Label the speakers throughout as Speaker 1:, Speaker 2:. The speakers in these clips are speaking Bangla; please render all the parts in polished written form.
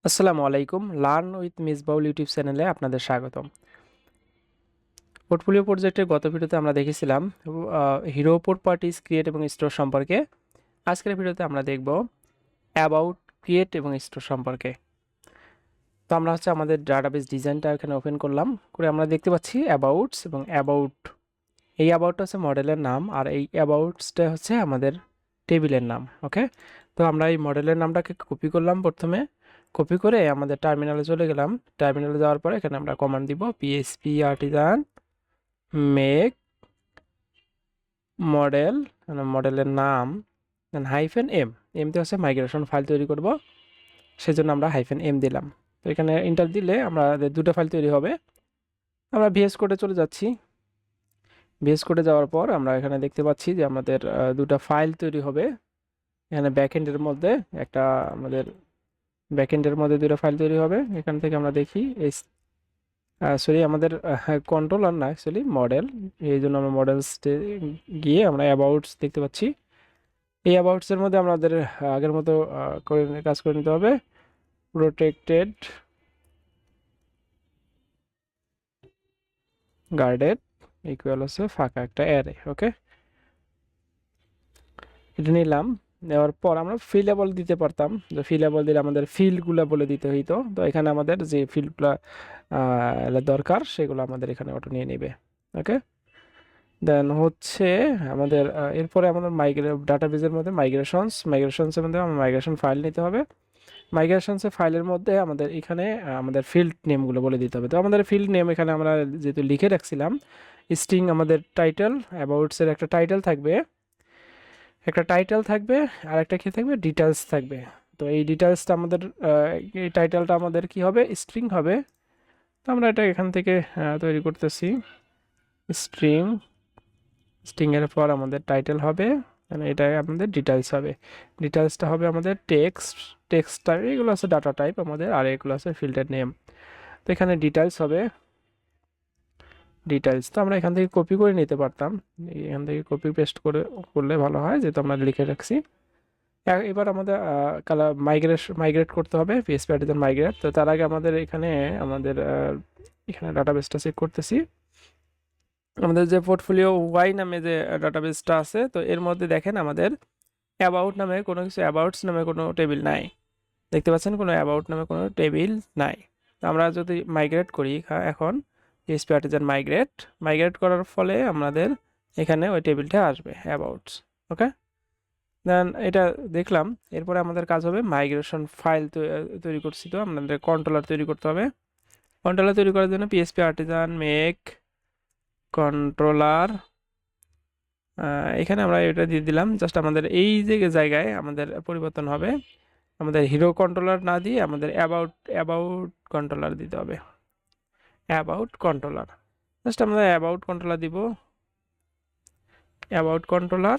Speaker 1: আসসালামু আলাইকুম। লার্ন উইথ মিসবাউল ইউটিউব চ্যানেলে আপনাদের স্বাগতম। পোর্টফোলিও প্রজেক্টের গত ভিডিওতে আমরা দেখেছিলাম হিরো প্রপার্টিজ ক্রিয়েট এবং স্টোর সম্পর্কে। আজকের ভিডিওতে আমরা দেখব অ্যাবাউট ক্রিয়েট এবং স্টোর সম্পর্কে। তো আমরা আমাদের ডাটাবেস ডিজাইনটা এখানে ওপেন করলাম, করে আমরা দেখতে পাচ্ছি অ্যাবাউটস এবং অ্যাবাউট। এই অ্যাবাউটটা হচ্ছে মডেলের নাম, আর এই অ্যাবাউটসটা হচ্ছে আমাদের টেবিলের নাম। ওকে, তো আমরা এই মডেলের নামটাকে কপি করলাম। প্রথমে কপি করে আমাদের টার্মিনালে চলে গেলাম। টার্মিনালে যাওয়ার পরে এখানে আমরা কমান্ড দিব পিএসপি আর্টিজান মেক মডেল, মডেলের নাম হাইফেন এম। এমতে হচ্ছে মাইগ্রেশন ফাইল তৈরি করব, সেজন্য আমরা হাইফেন এম দিলাম। তো এখানে ইন্টার দিলে আমাদের দুটো ফাইল তৈরি হবে। আমরা ভিএস কোডে চলে যাচ্ছি। ভিএস কোডে যাওয়ার পর আমরা এখানে দেখতে পাচ্ছি যে আমাদের দুটো ফাইল তৈরি হবে। এখানে ব্যাকএন্ডের মধ্যে একটা আমাদের ব্যাকএন্ডের মধ্যে দুটো ফাইল তৈরি হবে। এখান থেকে আমরা দেখি সরি আমাদের কন্ট্রোলার না, অ্যাকচুয়ালি মডেল। এই জন্য আমরা মডেলস গিয়ে আমরা অ্যাবাউটস দেখতে পাচ্ছি। এই অ্যাবাউটসের মধ্যে আমাদের আগের মতো কাজ করে নিতে হবে। প্রোটেক্টেড গার্ডেড ইকুয়াল হচ্ছে ফাঁকা একটা অ্যারে। ওকে, এটা নিলাম। নেওয়ার পর আমরা ফিলেবল দিতে পারতাম, যে ফিলেবল দিলে আমাদের ফিল্ডগুলো বলে দিতে হইতো। তো এখানে আমাদের যে ফিল্ডগুলো দরকার সেগুলো আমাদের এখানে অটো নিয়ে নেবে। ওকে, দেন আমাদের এরপরে আমাদের ডাটাবেজের মধ্যে মাইগ্রেশনসের মধ্যে আমার মাইগ্রেশন ফাইল নিতে হবে। মাইগ্রেশনসের ফাইলের মধ্যে আমাদের এখানে আমাদের ফিল্ড নেমগুলো বলে দিতে হবে। তো আমাদের ফিল্ড নেম এখানে আমরা যেহেতু লিখে রাখছিলাম, স্ট্রিং আমাদের টাইটেল, অ্যাবাউটসের একটা টাইটেল থাকবে, আর একটা কি থাকবে, ডিটেলস থাকবে। তো এই ডিটেলসটা আমাদের এই টাইটেলটা আমাদের কি হবে, স্ট্রিং হবে। তো আমরা এটা এখান থেকে তৈরি করতেছি। স্ট্রিং স্ট্রিংয়ের পর আমাদের টাইটেল হবে, মানে এটা আমাদের ডিটেলস হবে। ডিটেলসটা হবে আমাদের টেক্সট টাইপ, এগুলো আছে ডাটা টাইপ আমাদের, আর এগুলো আছে ফিল্ডের নেম। তো এখানে ডিটেলস হবে। ডিটেলস তো আমরা এখান থেকে কপি করে নিতে পারতাম, এখান থেকে কপি পেস্ট করলে ভালো হয়, যেহেতু আমরা লিখে রাখছি। এবার আমাদের মাইগ্রেট করতে হবে, পিএসপি আর্টিজান মাইগ্রেট। তো তার আগে আমাদের এখানে ডাটাবেসটা চেক করতেছি। আমাদের যে পোর্টফোলিও ওয়াই নামে যে ডাটাবেসটা আছে, তো এর মধ্যে দেখেন আমাদের অ্যাবাউট নামে কোনো কিছু, অ্যাবাউটস নামে কোনো টেবিল নাই। দেখতে পাচ্ছেন কোনো অ্যাবাউট নামে কোনো টেবিল নাই। তো আমরা যদি মাইগ্রেট করি এখন পিএসপি আর্টিজান মাইগ্রেট করার ফলে আমাদের এখানে ওই টেবিলটা আসবে অ্যাবাউটস। ওকে, দেন এটা দেখলাম। এরপরে আমাদের কাজ হবে মাইগ্রেশন ফাইল তৈরি করছি, তো আমাদের কন্ট্রোলার তৈরি করতে হবে। কন্ট্রোলার তৈরি করার জন্য পিএসপি আর্টিজান মেক কন্ট্রোলার, এখানে আমরা এটা দিয়ে দিলাম। জাস্ট আমাদের এই যে জায়গায় আমাদের পরিবর্তন হবে, আমাদের হিরো কন্ট্রোলার না দিয়ে আমাদের অ্যাবাউট কন্ট্রোলার দিতে হবে। অ্যাবাউট কন্ট্রোলার, জাস্ট আমরা অ্যাবাউট কন্ট্রোলার দিব। অ্যাবাউট কন্ট্রোলার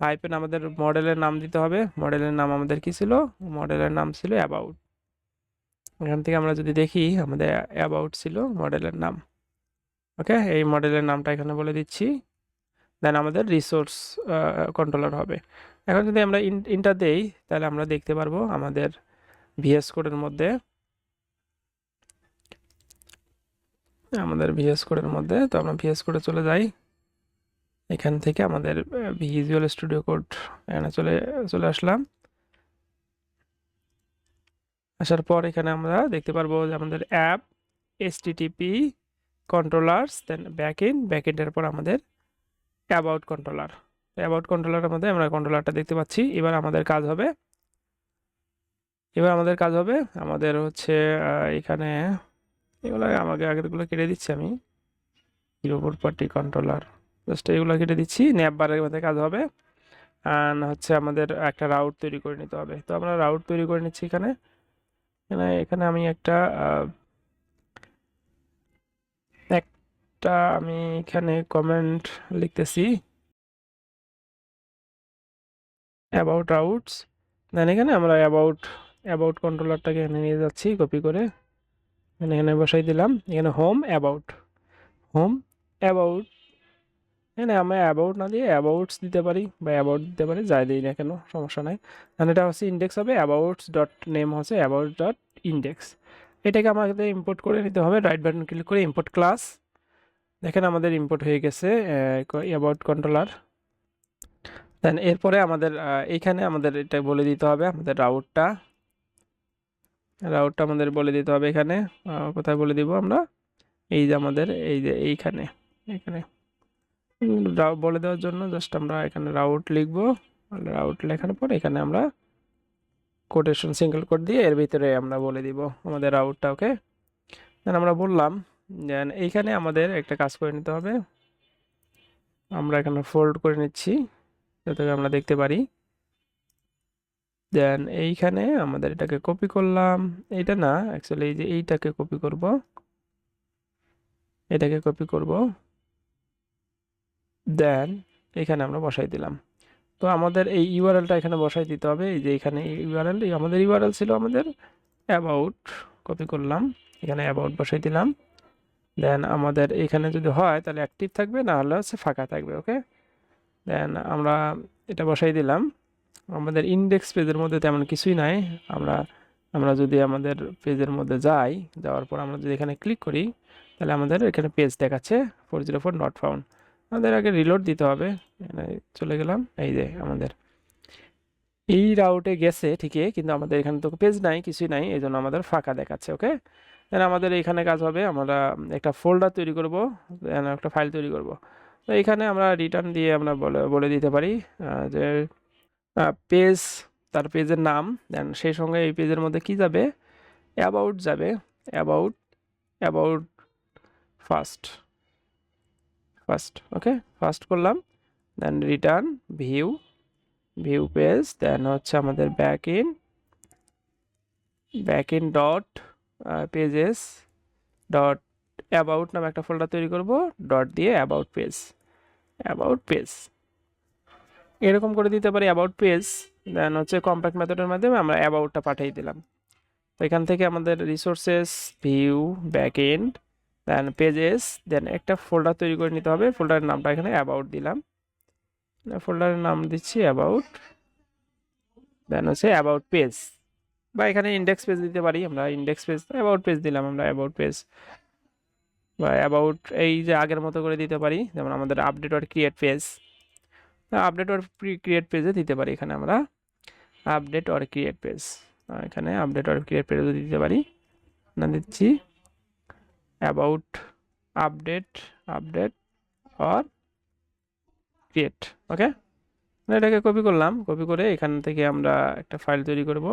Speaker 1: হাইপেন আমাদের মডেলের নাম দিতে হবে। মডেলের নাম আমাদের কি ছিল, মডেলের নাম ছিল অ্যাবাউট। এখান থেকে আমরা যদি দেখি আমাদের অ্যাবাউট ছিল মডেলের নাম। ওকে, এই মডেলের নামটা এখানে বলে দিচ্ছি। দেন আমাদের রিসোর্স কন্ট্রোলার হবে। এখন যদি আমরা ইন্টার দেই, তাহলে আমরা দেখতে পারবো আমাদের ভিএস কোডের মধ্যে, তো আমরা ভিএস কোডে চলে যাই। এখান থেকে আমাদের ভিজুয়াল স্টুডিও কোড এখানে চলে আসলাম। আসার পর এখানে আমরা দেখতে পারবো যে আমাদের অ্যাপ এসটিটিপি কন্ট্রোলার্স, দেন ব্যাকএন্ডের পর আমাদের অ্যাবাউট কন্ট্রোলারের মধ্যে আমরা কন্ট্রোলারটা দেখতে পাচ্ছি। এবার আমাদের কাজ হবে আমাদের এখানে এগুলো আমাকে আগেরগুলো কেটে দিচ্ছি আমি। হিরো প্রপার্টি কন্ট্রোলার, জাস্ট এগুলো কেটে দিচ্ছি। ন্যাপ বারের মধ্যে কাজ হবে। আর আমাদের একটা রাউট তৈরি করে নিতে হবে। তো আমরা রাউট তৈরি করে নিচ্ছি এখানে। এখানে আমি আমি এখানে কমেন্ট লিখতেছি অ্যাবাউট রাউটস। দেন এখানে আমরা অ্যাবাউট কন্ট্রোলারটাকে এখানে নিয়ে যাচ্ছি কপি করে, এখানে বসাই দিলাম। এখানে হোম অ্যাবাউট, এখানে আমরা অ্যাবাউট না দিয়ে অ্যাবাউটস দিতে পারি, বা অ্যাবাউট দিতে পারি, যাই দিই না কেন সমস্যা নাই। কারণ এটা হচ্ছে ইন্ডেক্স হবে, অ্যাবাউটস ডট নেম হচ্ছে অ্যাবাউট ডট ইন্ডেক্স। এটাকে আমাদের ইম্পোর্ট করে নিতে হবে। রাইট বাটন ক্লিক করে ইম্পোর্ট ক্লাস। দেখেন আমাদের ইম্পোর্ট হয়ে গেছে অ্যাবাউট কন্ট্রোলার। দেন এরপরে আমাদের এইখানে আমাদের এটা বলে দিতে হবে আমাদের রাউটটা আমাদের বলে দিতে হবে এখানে। কোথায় বলে দিব আমরা? এই যে আমাদের এই যে এইখানে এখানে বলে দেওয়ার জন্য জাস্ট আমরা এখানে রাউট লিখবো। রাউট লেখার পর এখানে আমরা কোটেশন সিঙ্গেল কোট দিয়ে এর ভিতরে আমরা বলে দিব আমাদের রাউটটা। ওকে, দেন আমরা বললাম দেন এইখানে আমাদের একটা কাজ করে নিতে হবে। আমরা এখানে ফোল্ড করে নিচ্ছি যাতে আমরা দেখতে পারি। দেন এইখানে আমাদের এটাকে কপি করলাম। এইটা না, অ্যাকচুয়ালি এই যে এইটাকে কপি করব, এটাকে কপি করব। দেন এখানে আমরা বসাই দিলাম। তো আমাদের এই ইউআরএলটা এখানে বসাই দিতে হবে। এই যে এখানে ইউআরএল, আমাদের ইউআরএল ছিল আমাদের অ্যাবাউট, কপি করলাম, এখানে অ্যাবাউট বসাই দিলাম। দেন আমাদের এখানে যদি হয় তাহলে অ্যাক্টিভ থাকবে, না হলে হচ্ছে ফাঁকা থাকবে। ওকে, দেন আমরা এটা বসাই দিলাম। আমাদের ইন্ডেক্স পেজের মধ্যে তেমন কিছুই নাই। আমরা যদি আমাদের পেজের মধ্যে যাই, যাওয়ার পর আমরা যদি এখানে ক্লিক করি তাহলে আমাদের এখানে পেজ দেখাচ্ছে 404 নট ফাউন্ড। আমাদের আগে রিলোড দিতে হবে। এখানে চলে গেলাম, এই যে আমাদের এই রাউটে গেছে ঠিকই, কিন্তু আমাদের এখানে তো পেজ নাই, কিছুই নাই, এই জন্য আমাদের ফাঁকা দেখাচ্ছে। ওকে, দেন আমাদের এখানে কাজ হবে, আমরা একটা ফোল্ডার তৈরি করব, দেন একটা ফাইল তৈরি করব। তো এখানে আমরা রিটার্ন দিয়ে আমরা বলে দিতে পারি যে পেজ, তার পেজের নাম, দেন সেই সঙ্গে এই পেজের মধ্যে কি যাবে, অ্যাবাউট যাবে, about about first first. Okay, first করলাম, দেন রিটার্ন ভিউ পেজ, দেন হচ্ছে আমাদের back in dot pages dot about নামে একটা ফোল্ডার তৈরি করব, ডট দিয়ে অ্যাবাউট পেজ এরকম করে দিতে পারি অ্যাবাউট পেজ। দেন হচ্ছে কম্প্যাক্ট মেথডের মাধ্যমে আমরা অ্যাবাউটটা পাঠিয়ে দিলাম। তো এখান থেকে আমাদের রিসোর্সেস, ভিউ, ব্যাক এন্ড, দেন পেজেস, দেন একটা ফোল্ডার তৈরি করে নিতে হবে। ফোল্ডারের নামটা এখানে অ্যাবাউট দিলাম, ফোল্ডারের নাম দিচ্ছি অ্যাবাউট, দেন হচ্ছে অ্যাবাউট পেজ, বা এখানে ইন্ডেক্স পেজ দিতে পারি আমরা, ইন্ডেক্স পেজ, অ্যাবাউট পেজ দিলাম আমরা, অ্যাবাউট পেজ বা অ্যাবাউট এই যে আগের মতো করে দিতে পারি। যেমন আমাদের update or create page, update or create পেজে দিতে পারি। এখানে আমরা আপডেট অর ক্রিয়েট পেজ, এখানে আপডেট অর ক্রিয়েট পেজে দিতে পারি। না দিচ্ছি অ্যাবাউট আপডেট অর ক্রিয়েট। ওকে, এটাকে কপি করলাম, কপি করে এখান থেকে আমরা একটা ফাইল তৈরি করব,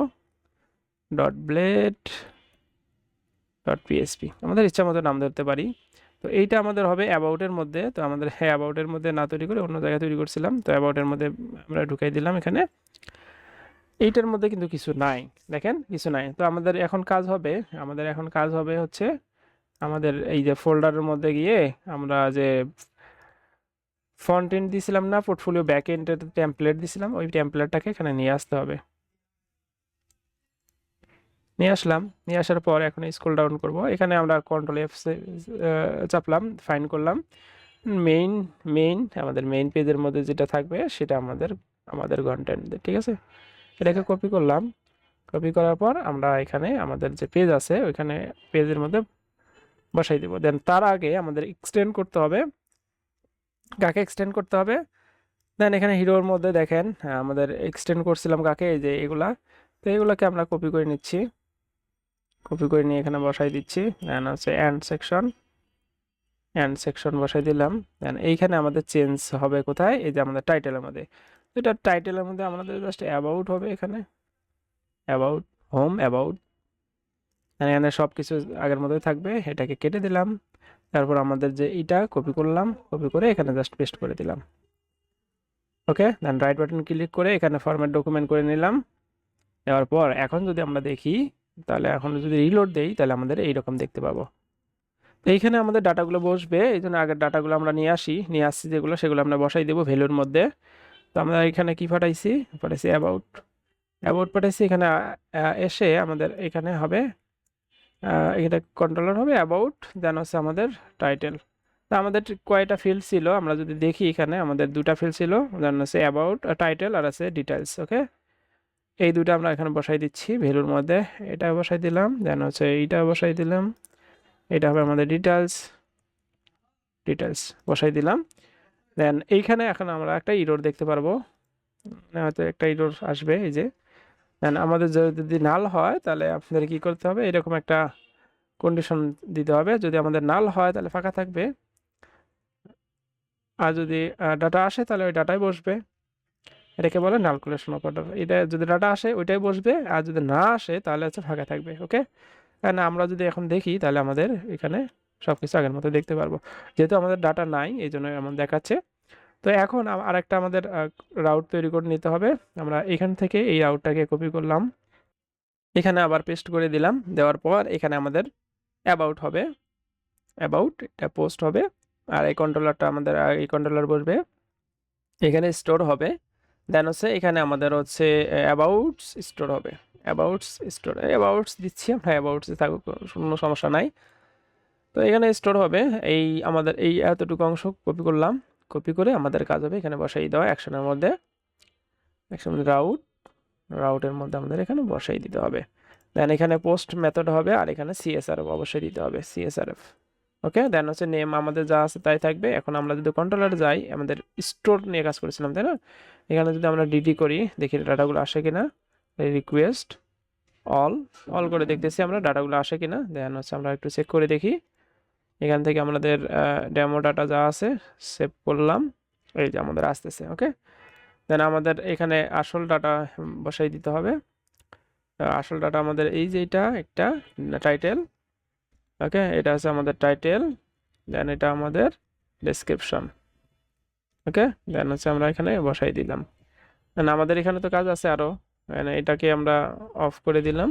Speaker 1: .blade.php, আমাদের ইচ্ছা মতো নাম ধরতে পারি। তো এইটা আমাদের হবে অ্যাবাউটের মধ্যে। তো আমাদের অ্যাবাউটের মধ্যে না তৈরি করে অন্য জায়গায় তৈরি করছিলাম, তো অ্যাবাউটের মধ্যে আমরা ঢুকাই দিলাম এখানে। এইটার মধ্যে কিন্তু কিছু নাই, দেখেন কিছু নাই। তো আমাদের এখন কাজ হবে হচ্ছে আমাদের এই যে ফোল্ডারের মধ্যে গিয়ে আমরা যে ফ্রন্ট এন্ড দিছিলাম না, পোর্টফোলিও ব্যাক এন্ডের টেমপ্লেট দিছিলাম, ওই টেমপ্লেটটাকে এখানে নিয়ে আসতে হবে। নিয়ে আসলাম, নিয়ে আসার পর এখন স্ক্রল ডাউন করব। এখানে আমরা কন্ট্রোল এফ চাপলাম, ফাইন্ড করলাম মেইন আমাদের মেইন পেজের মধ্যে যেটা থাকবে সেটা আমাদের কন্টেন্ট, ঠিক আছে। এটাকে কপি করলাম, কপি করার পর আমরা এখানে আমাদের যে পেজ আছে ওইখানে পেজের মধ্যে বসাই দেব। দেন তার আগে আমাদের এক্সটেন্ড করতে হবে, কাকে এক্সটেন্ড করতে হবে, দেন এখানে হিরোর মধ্যে দেখেন আমাদের এক্সটেন্ড করছিলাম কাকে, এই যে এগুলা। তো এগুলোকে আমরা কপি করে নিচ্ছি, কপি করে নিয়ে এখানে বসাই দিচ্ছি। দেন হচ্ছে এন্ড সেকশন বসাই দিলাম। দেন এইখানে আমাদের চেঞ্জ হবে কোথায়, এই যে আমাদের টাইটেলের মধ্যে। তো এটা টাইটেলের মধ্যে আমাদের জাস্ট অ্যাবাউট হবে, এখানে অ্যাবাউট হোম অ্যাবাউট, এখানে সব কিছু আগের মতোই থাকবে। এটাকে কেটে দিলাম, তারপর আমাদের যে এইটা কপি করলাম, কপি করে এখানে জাস্ট পেস্ট করে দিলাম। ওকে, দেন রাইট বাটন ক্লিক করে এখানে ফরম্যাট ডকুমেন্ট করে নিলাম। দেওয়ার পর এখন যদি আমরা দেখি, তাহলে এখন যদি রিলোড দেই তাহলে আমাদের এইরকম দেখতে পাবো। তো এইখানে আমাদের ডাটাগুলো বসবে, এই জন্য আগের ডাটাগুলো আমরা নিয়ে আসছি যেগুলো, সেগুলো আমরা বসাই দেবো ভ্যালুর মধ্যে। তো আমরা এখানে কি পাঠাইছি অ্যাবাউট পাঠাইছি। এখানে এসে আমাদের এখানে হবে এটা কন্ট্রোলার হবে অ্যাবাউট, দেন হচ্ছে আমাদের টাইটেল। তো আমাদের কয়টা ফিল্ড ছিল আমরা যদি দেখি, এখানে আমাদের দুটা ফিল্ড ছিল, দেন হচ্ছে অ্যাবাউট টাইটেল আর আছে ডিটেলস। ওকে, এই দুটো আমরা এখানে বসাই দিচ্ছি ভ্যালুর মধ্যে। এটা বসাই দিলাম, দেন হচ্ছে এইটা বসাই দিলাম, এটা হবে আমাদের ডিটেলস বসাই দিলাম। দেন এইখানে এখন আমরা একটা ইরর দেখতে পারবো, হয়তো একটা ইরর আসবে এই যে। দেন আমাদের যদি নাল হয় তাহলে আপনাদের কি করতে হবে, এরকম একটা কন্ডিশন দিতে হবে। যদি আমাদের নাল হয় তাহলে ফাঁকা থাকবে, আর যদি ডাটা আসে তাহলে ওই ডাটাই বসবে। এটাকে বলে নালকুলেশন অপারেটর। এটা যদি ডাটা আসে ওইটাই বসবে, আর যদি না আসে তাহলে হচ্ছে ফাঁকা থাকবে। ওকে, কারণ আমরা যদি এখন দেখি তাহলে আমাদের এখানে সব কিছু আগের মতো দেখতে পারবো, যেহেতু আমাদের ডাটা নাই এই জন্য এমন দেখাচ্ছে। তো এখন আরেকটা আমাদের রাউট তৈরি করে নিতে হবে। আমরা এখান থেকে এই রাউটটাকে কপি করলাম, এখানে আবার পেস্ট করে দিলাম। দেওয়ার পর এখানে আমাদের অ্যাবাউট হবে, অ্যাবাউট এটা পোস্ট হবে, আর এই কন্ট্রোলারটা আমাদের এই কন্ট্রোলার বসবে, এখানে স্টোর হবে। দেন হচ্ছে এখানে আমাদের হচ্ছে অ্যাবাউটস স্টোর হবে, অ্যাবাউটস স্টোর, অ্যাবাউটস দিচ্ছি আমরা, অ্যাবাউটস থাকুক কোনো সমস্যা নাই। তো এখানে স্টোর হবে এই আমাদের এই এতটুকু অংশ কপি করলাম, কপি করে আমাদের কাজ হবে এখানে বসাই দেওয়া অ্যাকশনের মধ্যে, অ্যাকশন রাউটের মধ্যে আমাদের এখানে বসাই দিতে হবে। দেন এখানে পোস্ট মেথড হবে, আর এখানে সিএসআরএফ অবশ্যই দিতে হবে, সিএসআরএফ। ওকে, দেন হচ্ছে নেম আমাদের যা আছে তাই থাকবে। এখন আমরা যদি কন্ট্রোলারে যাই, আমাদের স্টোর নিয়ে কাজ করেছিলাম তাই না, এখানে যদি আমরা ডিটি করি দেখি ডাটাগুলো আসে কিনা, রিকোয়েস্ট অল অল করে দেখতেছি আমরা ডাটাগুলো আসে কিনা। দেন হচ্ছে আমরা একটু চেক করে দেখি, এখান থেকে আমাদের ডেমো ডাটা যা আছে সেভ করলাম, এই যে আমাদের আসতেছে। ওকে, দেন আমাদের এখানে আসল ডাটা বসাই দিতে হবে। আসল ডাটা আমাদের এই যে এটা একটা টাইটেল। ওকে, এটা হচ্ছে আমাদের টাইটেল, দেন এটা আমাদের ডেসক্রিপশন। ওকে, দেন হচ্ছে আমরা এখানে বসাই দিলাম। দেন আমাদের এখানে তো কাজ আছে আরও, এটাকে আমরা অফ করে দিলাম।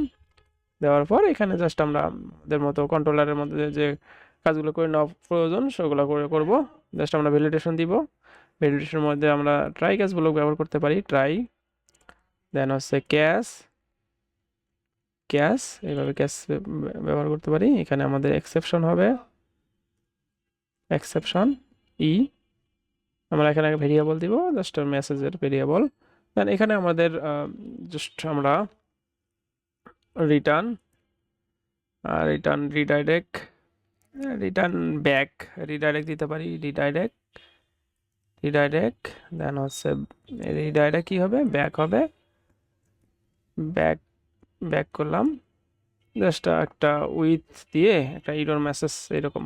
Speaker 1: দেওয়ার পর এখানে জাস্ট আমরা আমাদের মতো কন্ট্রোলারের মধ্যে যে কাজগুলো করে নেওয়া প্রয়োজন সেগুলো করে করব। জাস্ট আমরা ভ্যালিডেশন দিব, ভ্যালিডেশনের মধ্যে আমরা ট্রাই ক্যাচ ব্লক ব্যবহার করতে পারি, ট্রাই। দেন হচ্ছে ক্যাশ এইভাবে ক্যাশ ব্যবহার করতে পারি। এখানে আমাদের এক্সেপশন হবে, এক্সেপশন আমরা এখানে ভেরিয়েবল দিব, জাস্ট মেসেজের ভেরিয়েবল। দেন এখানে আমাদের জাস্ট আমরা return redirect return back redirect দিতে পারি, রিডাইরেক্ট। দেন হচ্ছে রিডাইরেক্ট কি হবে, ব্যাক হবে, ব্যাক ব্যাক করলাম, জাস্ট একটা উইথ দিয়ে একটা ইরর মেসেজ এরকম।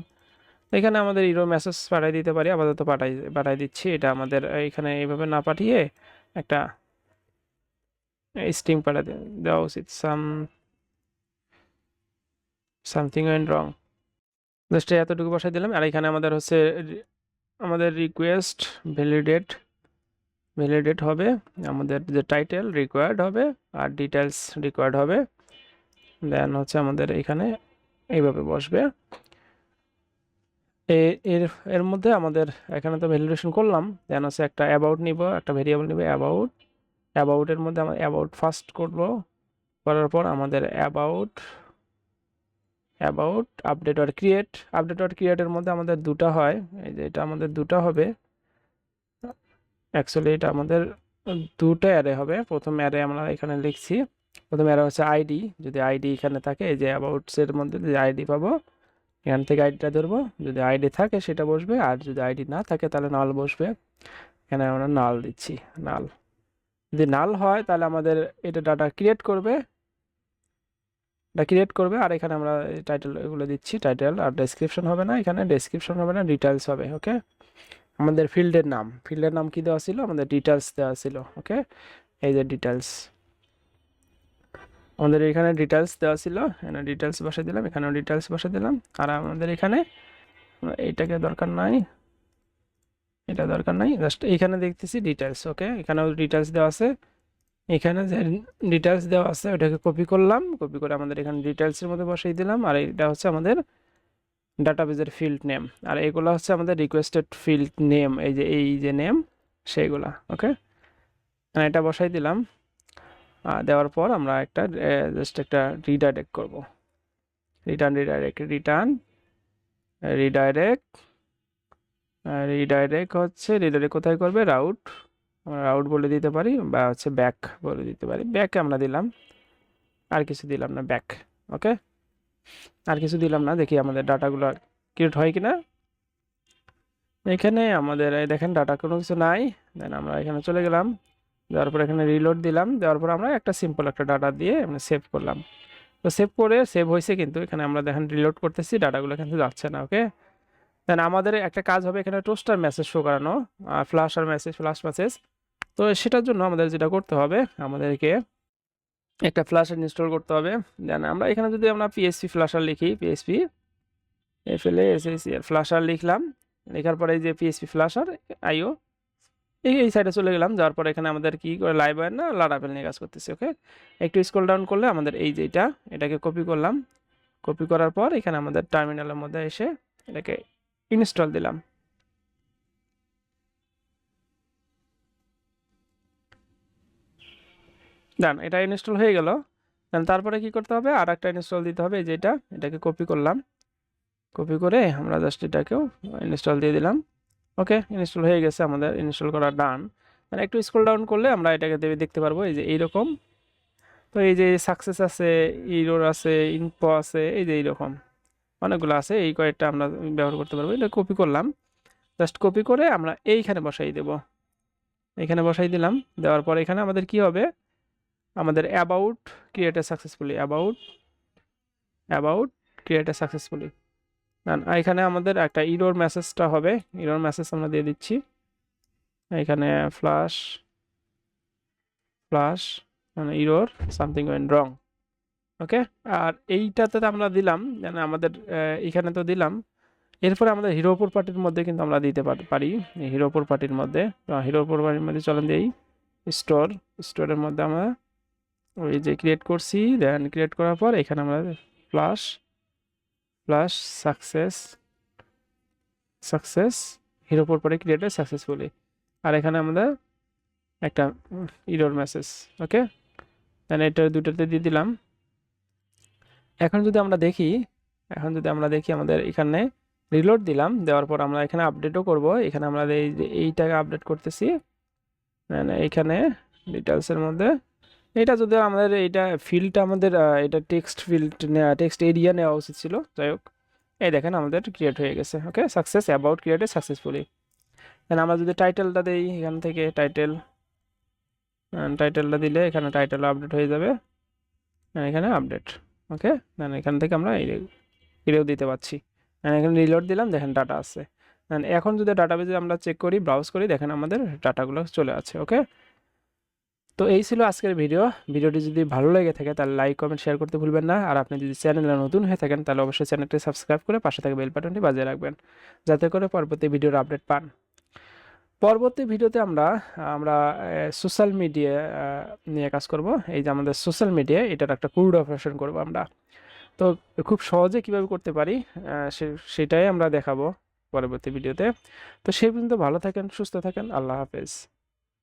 Speaker 1: এখানে আমাদের ইরর মেসেজ পাঠিয়ে দিতে পারি, আপাতত পাঠাই দিচ্ছি। এটা আমাদের এখানে এইভাবে না পাঠিয়ে একটা স্ট্রিং পাঠিয়ে দেওয়া উচিত, সামথিং ওয়েন্ট রং, জাস্ট এতটুকু বসাই দিলাম। আর এখানে আমাদের হচ্ছে আমাদের রিকোয়েস্ট ভ্যালিডেট হবে, আমাদের যে টাইটেল রিকোয়ার্ড হবে আর ডিটেলস রিকোয়ার্ড হবে। দেন হচ্ছে আমাদের এখানে এইভাবে বসবে। এর এর মধ্যে আমাদের এখানে তো ভ্যালিডেশন করলাম। দেন হচ্ছে একটা অ্যাবাউট নিব, একটা ভেরিয়েবল নিব অ্যাবাউটের মধ্যে আমরা অ্যাবাউট ফার্স্ট করব, করার পর আমাদের অ্যাবাউট আপডেট আর ক্রিয়েটের মধ্যে আমাদের দুটো হয়, এই যে এটা আমাদের দুটো হবে। অ্যাকচুয়ালি এটা আমাদের দুটো অ্যারে হবে। প্রথম অ্যারে আমরা এখানে লিখছি, প্রথম অ্যারে হচ্ছে আইডি, যদি আইডি এখানে থাকে এই যে অ্যাবাউটসের মধ্যে যে আইডি পাবো এখান থেকে আইডিটা ধরবো, যদি আইডি থাকে সেটা বসবে, আর যদি আইডি না থাকে তাহলে নাল বসবে। এখানে আমরা নাল দিচ্ছি, নাল। যদি নাল হয় তাহলে আমাদের এটা ডাটা ক্রিয়েট করবে, আর এখানে আমরা টাইটেল এগুলো দিচ্ছি, টাইটেল। আর ডেসক্রিপশন হবে না, এখানে ডেসক্রিপশন হবে না, ডিটেলস হবে। ওকে, আমাদের ফিল্ডের নাম কি দেওয়া ছিল, আমাদের ডিটেলস দেওয়া ছিল। ওকে, এই যে ডিটেলস, আমাদের এখানে ডিটেলস দেওয়া ছিল, এখানে ডিটেলস বসে দিলাম, এখানেও ডিটেলস বসে দিলাম। আর আমাদের এখানে এইটাকে দরকার নাই, এটা দরকার নাই, জাস্ট এইখানে দেখতেছি ডিটেলস। ওকে, এখানেও ডিটেলস দেওয়া আছে, এখানে যে ডিটেলস দেওয়া আছে ওটাকে কপি করলাম, কপি করে আমাদের এখানে ডিটেলসের মধ্যে বসিয়ে দিলাম। আর এটা হচ্ছে আমাদের ডাটাবেজের ফিল্ড নেম, আর এগুলো হচ্ছে আমাদের রিকোয়েস্টেড ফিল্ড নেম, এই যে নেম সেইগুলা। ওকে, এটা বসাই দিলাম। দেওয়ার পর আমরা একটা জাস্ট একটা রিডাইরেক্ট করব, রিডাইরেক্ট হচ্ছে রিডাইরেক্ট কোথায় করবে, রাউট আমরা আউট বলে দিতে পারি বা হচ্ছে ব্যাক বলে দিতে পারি। ব্যাক আমরা দিলাম, আর কিছু দিলাম না, ব্যাক। ওকে, আর কিছু দিলাম না। দেখি আমাদের ডাটাগুলো ক্রিয়েট হয় কিনা। এখানে আমাদের এই দেখেন ডাটা কোনো কিছু নাই। দেন আমরা এখানে চলে গেলাম, যাওয়ার পর এখানে রিলোড দিলাম, দেওয়ার পর আমরা একটা সিম্পল একটা ডাটা দিয়ে আমরা সেভ করলাম। তো সেভ করে সেভ হয়েছে, কিন্তু এখানে আমরা দেখেন রিলোড করতেছি, ডাটাগুলো কিন্তু যাচ্ছে না। ওকে, দেন আমাদের একটা কাজ হবে এখানে টোস্টার মেসেজ শো করানো, ফ্লাশ মেসেজ। তো সেটার জন্য আমাদের যেটা করতে হবে, আমাদেরকে একটা ফ্লাশার ইনস্টল করতে হবে। দেন আমরা এখানে যদি আমরা পিএসপি ফ্লাশার লিখি, পিএসপি ফ্লাশার লিখলাম, লেখার পরে এই যে পিএসপি ফ্লাশার আইও, এই সাইডে চলে গেলাম। যাওয়ার পরে এখানে আমাদের কি করে লাইব্রেরি না লারাভেল নিয়ে কাজ করতেছি। ওকে, একটু স্ক্রল ডাউন করলে আমাদের এই যে এটাকে কপি করলাম। কপি করার পর এখানে আমাদের টার্মিনালের মধ্যে এসে এটাকে ইনস্টল দিলাম। ডান, এটা ইনস্টল হয়ে গেল। দেন তারপরে কি করতে হবে, আর একটা ইনস্টল দিতে হবে। এই যে এটাকে কপি করলাম, কপি করে আমরা জাস্ট এটাকেও ইনস্টল দিয়ে দিলাম। ওকে, ইনস্টল হয়ে গেছে, আমাদের ইনস্টল করা ডান। মানে একটু স্ক্রল ডাউন করলে আমরা এটাকে দেখতে পারবো এই যে এইরকম। তো এই যে সাকসেস আছে, ইরোর আছে, ইনফো আছে, এই যে এইরকম অনেকগুলো আছে। এই কয়েকটা আমরা ব্যবহার করতে পারবো। এটা কপি করলাম, জাস্ট কপি করে আমরা এইখানে বসাই দেব। এইখানে বসাই দিলাম। দেওয়ার পর এখানে আমাদের কি হবে, আমাদের about created successfully, about created successfully. এখানে আমাদের একটা ইরোর মেসেজটা হবে, ইরোর মেসেজ আমরা দিয়ে দিচ্ছি এখানে, ফ্লাশ মানে ইরোর সামথিং ওয়েন্ট রং। ওকে, আর এইটাতে আমরা দিলাম, মানে আমাদের এখানে তো দিলাম। এরপরে আমাদের হিরো প্রপার্টির মধ্যে কিন্তু আমরা দিতে পারি, হিরো প্রপার্টির মধ্যে। হিরো প্রপার্টির মধ্যে চলেন দিই স্টোরের মধ্যে আমরা ওই যে ক্রিয়েট করছি। দেন ক্রিয়েট করার পর এখানে আমরা flash success hero property created successfully, আর এখানে আমাদের একটা ইরোর মেসেজ। ওকে, দেন এটা দুটোতে দিয়ে দিলাম। এখন যদি আমরা দেখি আমাদের এখানে রিলোড দিলাম, দেওয়ার পর আমরা এখানে আপডেটও করব। এখানে আমরা এইটাকে আপডেট করতেছি, মানে এইখানে ডিটেলসের মধ্যে এটা যদি আমাদের এইটা ফিল্ডটা আমাদের এটা টেক্সট এরিয়া নেওয়া উচিত ছিল। যাই হোক, এই দেখেন আমাদের ক্রিয়েট হয়ে গেছে। ওকে, সাকসেস অ্যাবাউট ক্রিয়েটেড সাকসেসফুলি। দেন আমরা যদি টাইটেলটা দিই এখান থেকে, টাইটেলটা দিলে এখানে টাইটেল আপডেট হয়ে যাবে, এখানে আপডেট। ওকে, দেন এখান থেকে আমরা এটাও দিতে পারছি। এখানে রিলোড দিলাম, দেখেন ডাটা আছে। এখন যদি ডাটাবেজে আমরা চেক করি, ব্রাউজ করি, দেখেন আমাদের ডাটাগুলো চলে আছে। ওকে, তো এই ছিল আজকের ভিডিওটি যদি ভালো লেগে থাকে তাহলে লাইক কমেন্ট শেয়ার করতে ভুলবেন না। আর আপনি যদি চ্যানেলে নতুন হয়ে থাকেন তাহলে অবশ্যই চ্যানেলটি সাবস্ক্রাইব করে পাশে থাকা বেল বাটনটি বাজিয়ে রাখবেন, যাতে করে পরবর্তী ভিডিওর আপডেট পান। পরবর্তী ভিডিওতে আমরা সোশ্যাল মিডিয়া নিয়ে কাজ করব। এই যে আমাদের সোশ্যাল মিডিয়া, এটার একটা কোড অপারেশন করব আমরা। তো খুব সহজে কিভাবে করতে পারি সেটাই আমরা দেখাবো পরবর্তী ভিডিওতে। তো সেই পর্যন্ত ভালো থাকেন, সুস্থ থাকেন, আল্লাহ হাফেজ।